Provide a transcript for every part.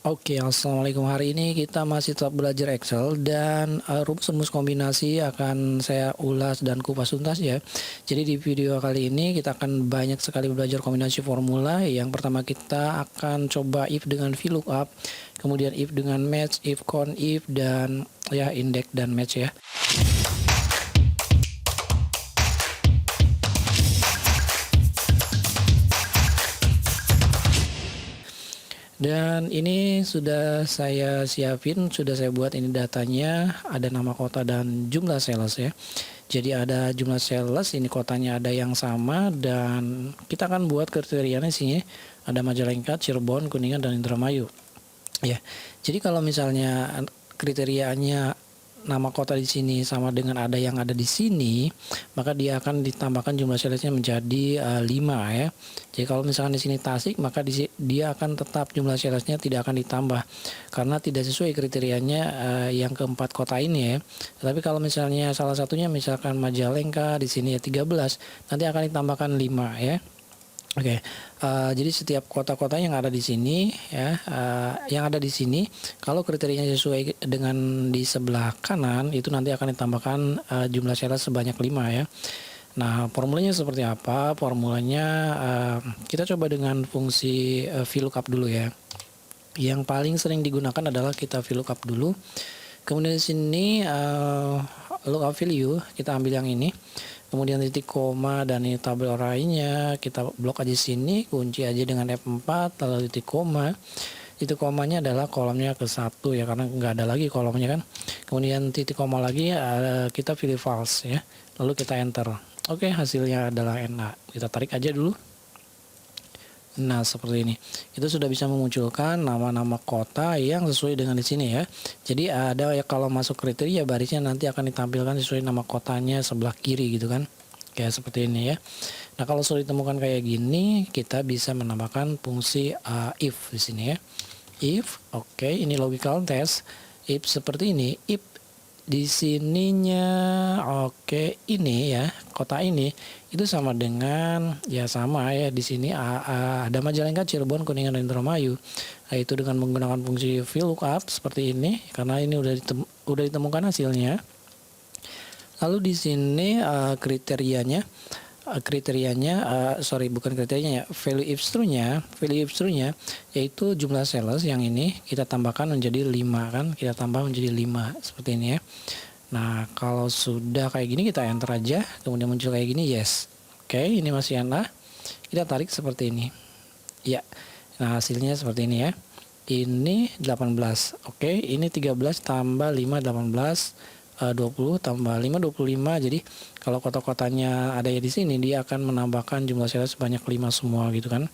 Oke, assalamualaikum. Hari ini kita masih tetap belajar Excel dan rumus-rumus kombinasi akan saya ulas dan kupas tuntas ya. Jadi di video kali ini kita akan banyak sekali belajar kombinasi formula. Yang pertama kita akan coba if dengan VLOOKUP, kemudian if dengan match, if count, if dan ya index dan match ya. Dan ini sudah saya siapin, sudah saya buat ini datanya, ada nama kota dan jumlah sales ya. Jadi ada jumlah sales, ini kotanya ada yang sama dan kita akan buat kriterianya sini. Ada Majalengka, Cirebon, Kuningan dan Indramayu. Ya. Jadi kalau misalnya kriterianya nama kota di sini sama dengan ada yang ada di sini, maka dia akan ditambahkan jumlah salesnya menjadi 5 ya. Jadi kalau misalkan di sini Tasik, maka dia akan tetap jumlah salesnya tidak akan ditambah karena tidak sesuai kriterianya yang keempat kota ini ya. Tapi kalau misalnya salah satunya misalkan Majalengka, di sini ya 13, nanti akan ditambahkan 5 ya. Oke, jadi setiap kota-kota yang ada di sini ya, yang ada di sini kalau kriterianya sesuai dengan di sebelah kanan itu nanti akan ditambahkan jumlah sales sebanyak 5 ya. Nah, formulanya seperti apa? Formulanya kita coba dengan fungsi VLOOKUP dulu ya. Yang paling sering digunakan adalah kita VLOOKUP dulu. Kemudian di sini lookup value kita ambil yang ini. Kemudian titik koma dan ini tabel arraynya kita blok aja sini, kunci aja dengan F4 lalu titik koma. Titik komanya adalah kolomnya ke 1 ya karena nggak ada lagi kolomnya kan. Kemudian titik koma lagi kita pilih false ya. Lalu kita enter. Oke, hasilnya adalah NA. Kita tarik aja dulu. Nah, seperti ini. Itu sudah bisa memunculkan nama-nama kota yang sesuai dengan di sini ya. Jadi ada ya kalau masuk kriteria barisnya nanti akan ditampilkan sesuai nama kotanya sebelah kiri gitu kan. Kayak seperti ini ya. Nah, kalau sudah ditemukan kayak gini, kita bisa menambahkan fungsi if di sini ya. If, oke, ini logical test. If seperti ini, if di sininya oke ini ya kota ini itu sama dengan ya sama ya di sini ada Majalengka, Cirebon, Kuningan dan Indramayu. Nah, itu dengan menggunakan fungsi VLOOKUP seperti ini karena ini udah ditemukan hasilnya. Lalu di sini kriterianya bukan kriterianya ya, value if true-nya yaitu jumlah sales yang ini kita tambahkan menjadi 5 kan, kita tambah menjadi 5 seperti ini ya. Nah, kalau sudah kayak gini kita enter aja, kemudian muncul kayak gini yes. Oke, ini masih NA. Kita tarik seperti ini. Ya. Nah, hasilnya seperti ini ya. Ini 18. Oke, ini 13 tambah 5 18. 20 tambah 5 25. Jadi kalau kota-kotanya ada ya di sini dia akan menambahkan jumlah sales sebanyak 5 semua gitu kan.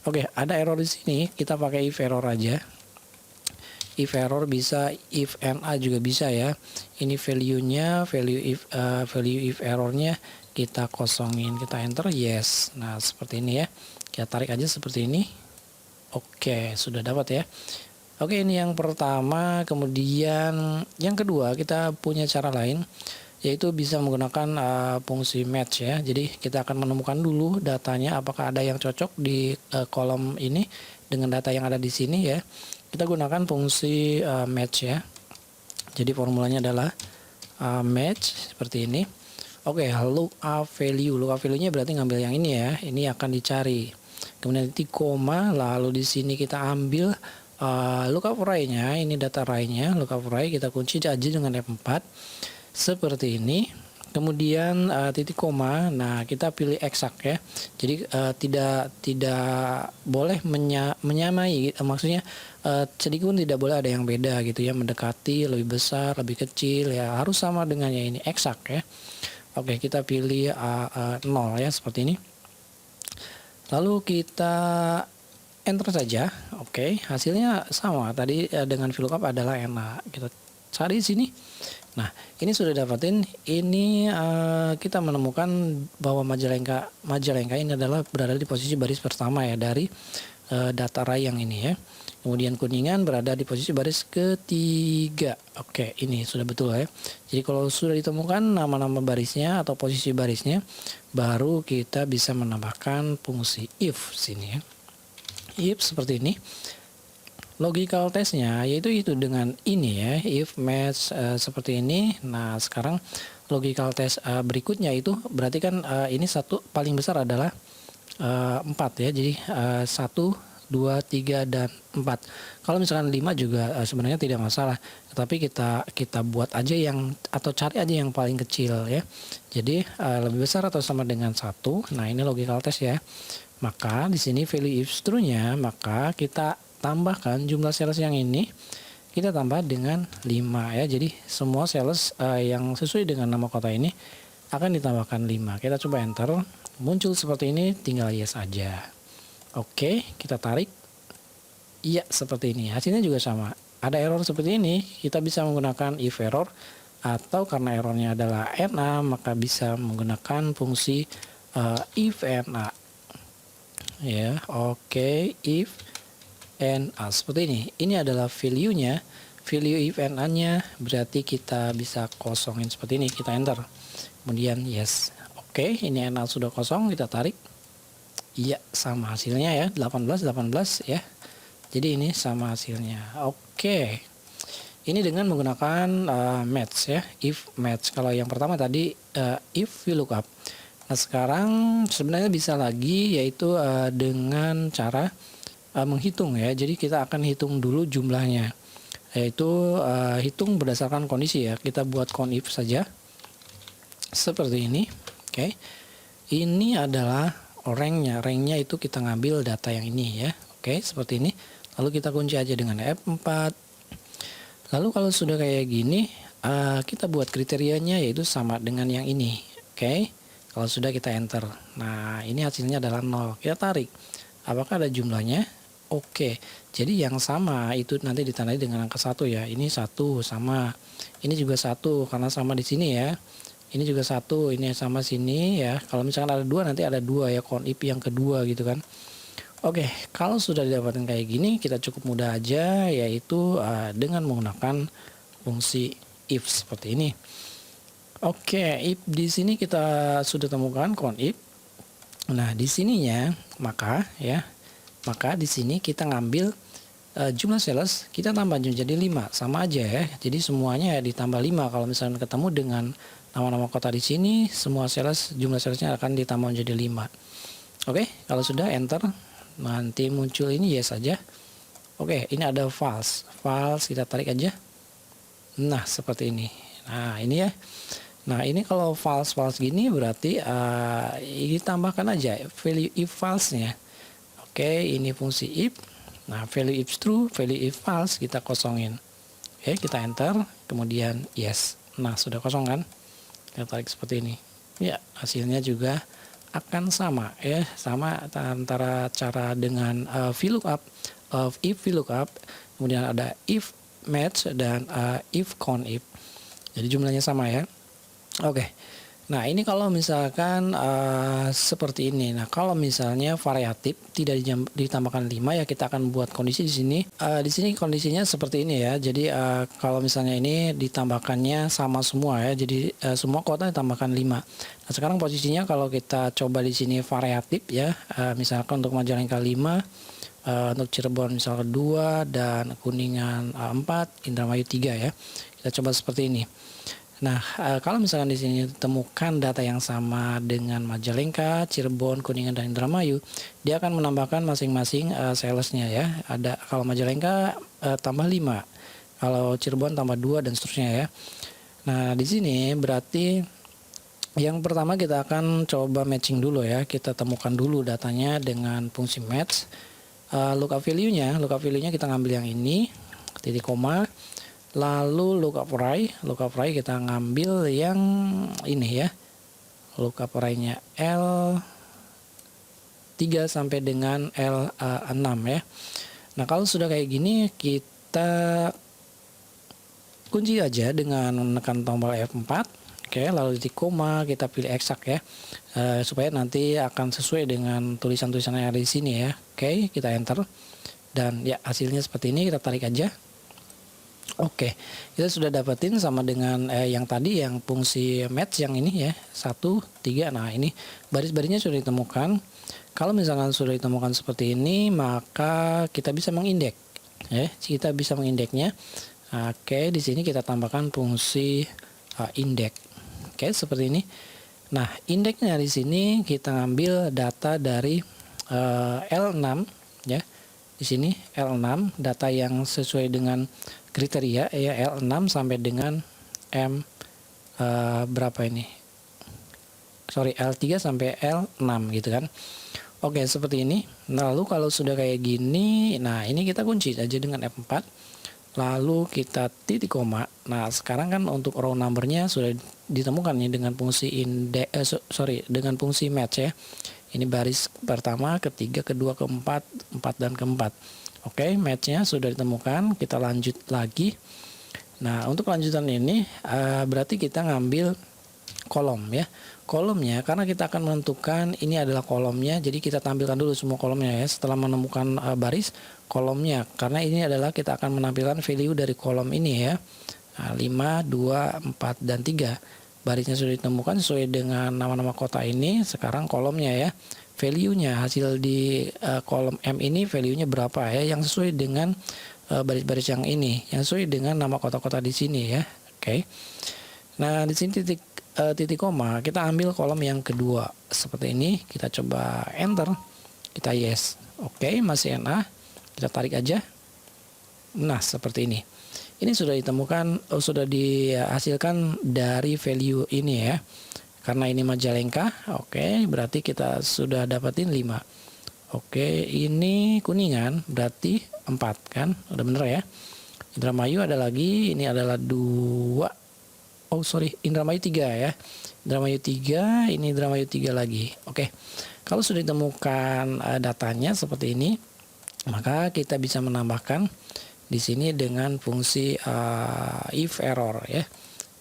Oke, ada error di sini, kita pakai if error aja. If error bisa, if NA juga bisa ya. Ini value-nya, value if errornya kita kosongin, kita enter yes. Nah, seperti ini ya. Kita tarik aja seperti ini. Oke, sudah dapat ya. Oke, ini yang pertama. Kemudian yang kedua kita punya cara lain, yaitu bisa menggunakan fungsi match ya. Jadi kita akan menemukan dulu datanya apakah ada yang cocok di kolom ini dengan data yang ada di sini ya. Kita gunakan fungsi match ya. Jadi formulanya adalah match seperti ini. Oke, lookup value-nya berarti ngambil yang ini ya. Ini akan dicari. Kemudian titik koma, lalu di sini kita ambil lookup array-nya, ini data array-nya, lookup array kita kunci aja dengan F4 seperti ini. Kemudian titik koma, nah kita pilih eksak ya. Jadi tidak boleh menyamai, maksudnya sedikit pun tidak boleh ada yang beda gitu ya, mendekati, lebih besar, lebih kecil ya, harus sama dengannya ini eksak ya. Oke, kita pilih 0 ya seperti ini. Lalu kita enter saja. Oke, hasilnya sama tadi dengan VLOOKUP adalah NA. Kita cari sini. Nah, ini sudah dapatin. Ini kita menemukan bahwa Majalengka ini adalah berada di posisi baris pertama ya dari data array yang ini ya. Kemudian Kuningan berada di posisi baris ketiga. Oke, ini sudah betul ya. Jadi kalau sudah ditemukan nama-nama barisnya atau posisi barisnya, baru kita bisa menambahkan fungsi if sini ya. If seperti ini. Logical testnya yaitu itu dengan ini ya, if match seperti ini. Nah, sekarang logical test berikutnya itu berarti kan ini satu paling besar adalah 4 ya. Jadi 1, 2, 3, dan 4. Kalau misalkan 5 juga sebenarnya tidak masalah. Tapi kita buat aja yang atau cari aja yang paling kecil ya. Jadi lebih besar atau sama dengan 1. Nah, ini logical test ya. Maka di sini value if true-nya, maka kita tambahkan jumlah sales yang ini, kita tambah dengan 5 ya. Jadi semua sales yang sesuai dengan nama kota ini akan ditambahkan 5. Kita coba enter, muncul seperti ini, tinggal yes aja. Oke, kita tarik. Iya, seperti ini. Hasilnya juga sama. Ada error seperti ini, kita bisa menggunakan if error, atau karena errornya adalah NA, maka bisa menggunakan fungsi if NA. Ya, oke, if NA seperti ini. Ini adalah value-nya. Value if NA-nya berarti kita bisa kosongin seperti ini. Kita enter. Kemudian yes. Oke, ini NA sudah kosong, kita tarik. Iya, sama hasilnya ya, 18 ya. Jadi ini sama hasilnya. Oke. Ini dengan menggunakan match ya, if match. Kalau yang pertama tadi if VLOOKUP. Nah, sekarang sebenarnya bisa lagi yaitu dengan cara menghitung ya. Jadi kita akan hitung dulu jumlahnya. Yaitu hitung berdasarkan kondisi ya. Kita buat count if saja. Seperti ini. Oke. Ini adalah ranknya. Ranknya itu kita ngambil data yang ini ya. Oke, seperti ini. Lalu kita kunci aja dengan F4. Lalu kalau sudah kayak gini, kita buat kriterianya yaitu sama dengan yang ini. Oke. Kalau sudah kita enter. Nah, ini hasilnya adalah 0. Kita tarik. Apakah ada jumlahnya? Oke. Jadi yang sama itu nanti ditandai dengan angka 1 ya. Ini 1 sama. Ini juga 1 karena sama di sini ya. Ini juga 1, ini sama sini ya. Kalau misalkan ada 2 nanti ada 2 ya, count if yang kedua gitu kan. Oke, kalau sudah didapatkan kayak gini, kita cukup mudah aja yaitu dengan menggunakan fungsi if seperti ini. Oke, if di sini kita sudah temukan count if. Nah, di sininya maka di sini kita ngambil jumlah sales, kita tambah jadi 5, sama aja ya. Jadi semuanya ditambah 5. Kalau misalnya ketemu dengan nama-nama kota di sini, semua sales, jumlah salesnya akan ditambah menjadi 5. Oke, kalau sudah enter, nanti muncul ini yes saja. Oke, ini ada false, kita tarik aja. Nah, seperti ini. Nah, ini ya. Nah, ini kalau false gini berarti ditambahkan aja value if false-nya. Oke, ini fungsi if. Nah, value if true, value if false kita kosongin. Oke, kita enter, kemudian yes. Nah, sudah kosong kan? Kita tarik seperti ini. Ya, hasilnya juga akan sama ya, sama antara cara dengan VLOOKUP, if VLOOKUP, kemudian ada if match dan if count if. Jadi jumlahnya sama ya. Oke. Nah, ini kalau misalkan seperti ini. Nah, kalau misalnya variatif tidak ditambahkan 5 ya, kita akan buat kondisi di sini. Di sini kondisinya seperti ini ya. Jadi kalau misalnya ini ditambahkannya sama semua ya. Jadi semua kota ditambahkan 5. Nah, sekarang posisinya kalau kita coba di sini variatif ya. Misalkan untuk Majalengka 5, untuk Cirebon misalkan 2, dan Kuningan 4, Indramayu 3 ya. Kita coba seperti ini. Nah, kalau misalkan di sini temukan data yang sama dengan Majalengka, Cirebon, Kuningan, dan Indramayu, dia akan menambahkan masing-masing salesnya ya. Ada kalau Majalengka tambah 5, kalau Cirebon tambah 2 dan seterusnya ya. Nah, di sini berarti yang pertama kita akan coba matching dulu ya. Kita temukan dulu datanya dengan fungsi match. Lookup value-nya kita ngambil yang ini, titik koma. Lalu lookup array kita ngambil yang ini ya. Lookup array-nya L3 sampai dengan L6 ya. Nah, kalau sudah kayak gini kita kunci aja dengan menekan tombol F4. Oke, lalu titik koma kita pilih eksak ya. Supaya nanti akan sesuai dengan tulisan-tulisan yang ada di sini ya. Oke, kita enter. Dan ya hasilnya seperti ini, kita tarik aja. Oke, kita sudah dapetin sama dengan yang tadi yang fungsi match yang ini ya, 1, 3. Nah, ini baris-barisnya sudah ditemukan. Kalau misalkan sudah ditemukan seperti ini, maka kita bisa mengindeks. ya, kita bisa mengindeksnya. Oke, di sini kita tambahkan fungsi indeks. Oke, seperti ini. Nah, indeksnya di sini kita ngambil data dari L6 ya. Di sini L6 data yang sesuai dengan kriteria ya, L6 sampai dengan berapa ini? Sorry, L3 sampai L6 gitu kan. Oke, seperti ini. Lalu kalau sudah kayak gini, nah ini kita kunci aja dengan F4. Lalu kita titik koma. Nah, sekarang kan untuk row numbernya sudah ditemukan nih dengan fungsi dengan fungsi match ya. Ini baris pertama, ketiga, kedua, keempat, empat dan keempat. Oke, matchnya sudah ditemukan. Kita lanjut lagi. Nah, untuk lanjutan ini berarti kita ngambil kolom ya. Kolomnya karena kita akan menentukan ini adalah kolomnya, jadi kita tampilkan dulu semua kolomnya ya. Setelah menemukan baris kolomnya, karena ini adalah kita akan menampilkan value dari kolom ini ya. Nah, 5, 2, 4 dan 3. Barisnya sudah ditemukan sesuai dengan nama-nama kota ini. Sekarang kolomnya ya. Value-nya hasil di kolom M ini value-nya berapa ya, yang sesuai dengan baris-baris yang ini, yang sesuai dengan nama kota-kota di sini ya. Oke. Nah, di sini titik koma, kita ambil kolom yang kedua seperti ini, kita coba enter, kita yes. Oke, masih NA, kita tarik aja. Nah, seperti ini. Ini sudah ditemukan, sudah dihasilkan dari value ini ya. Karena ini Majalengka, oke, berarti kita sudah dapatin 5. Oke, ini Kuningan berarti 4 kan, udah bener ya. Indramayu ada lagi, ini adalah 2. Oh sorry, Indramayu 3 ya. Indramayu 3, ini Indramayu 3 lagi. Oke. Kalau sudah ditemukan datanya seperti ini, maka kita bisa menambahkan di sini dengan fungsi if error ya.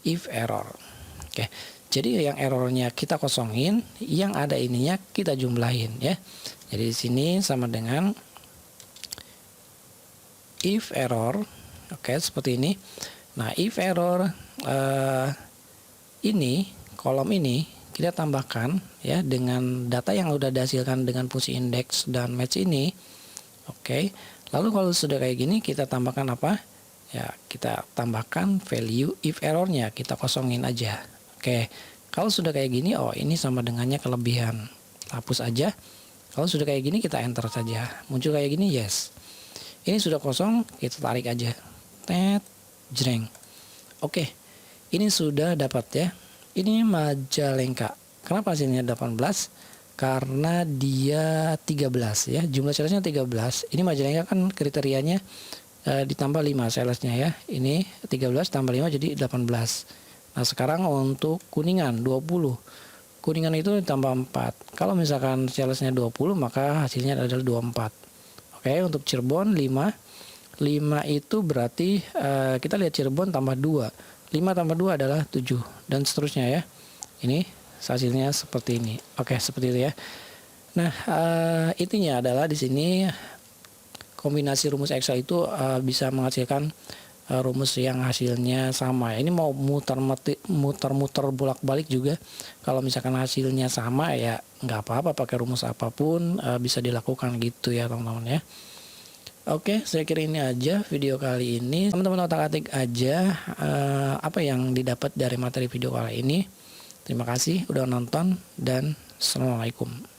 If error. Oke. Jadi yang errornya kita kosongin, yang ada ininya kita jumlahin ya. Jadi di sini sama dengan if error. Oke, seperti ini. Nah, if error ini, kolom ini kita tambahkan ya dengan data yang udah dihasilkan dengan fungsi index dan match ini. Oke. Lalu kalau sudah kayak gini kita tambahkan apa? Ya, kita tambahkan value if errornya, kita kosongin aja. Oke. Kalau sudah kayak gini, oh ini sama dengannya kelebihan. Hapus aja. Kalau sudah kayak gini kita enter saja. Muncul kayak gini, yes. Ini sudah kosong, kita tarik aja. Tet. Jreng. Oke, ini sudah dapat ya. Ini Majalengka. Kenapa hasilnya 18? Karena dia 13 ya. Jumlah salesnya 13. Ini Majalengka kan kriterianya ditambah 5 salesnya ya. Ini 13 tambah 5 jadi 18. Nah, sekarang untuk Kuningan 20. Kuningan itu ditambah 4. Kalau misalkan salesnya 20 maka hasilnya adalah 24. Oke, untuk Cirebon 5. 5 itu berarti kita lihat Cirebon tambah 2. 5 tambah 2 adalah 7 dan seterusnya ya. Ini hasilnya seperti ini. Oke, seperti itu ya. Nah, intinya adalah di sini kombinasi rumus Excel itu bisa menghasilkan rumus yang hasilnya sama. Ini mau muter-muter bolak-balik juga. Kalau misalkan hasilnya sama ya nggak apa-apa, pakai rumus apapun bisa dilakukan gitu ya teman-teman ya. Oke, saya kira ini aja video kali ini. Teman-teman otak-atik aja apa yang didapat dari materi video kali ini. Terima kasih udah nonton dan assalamualaikum.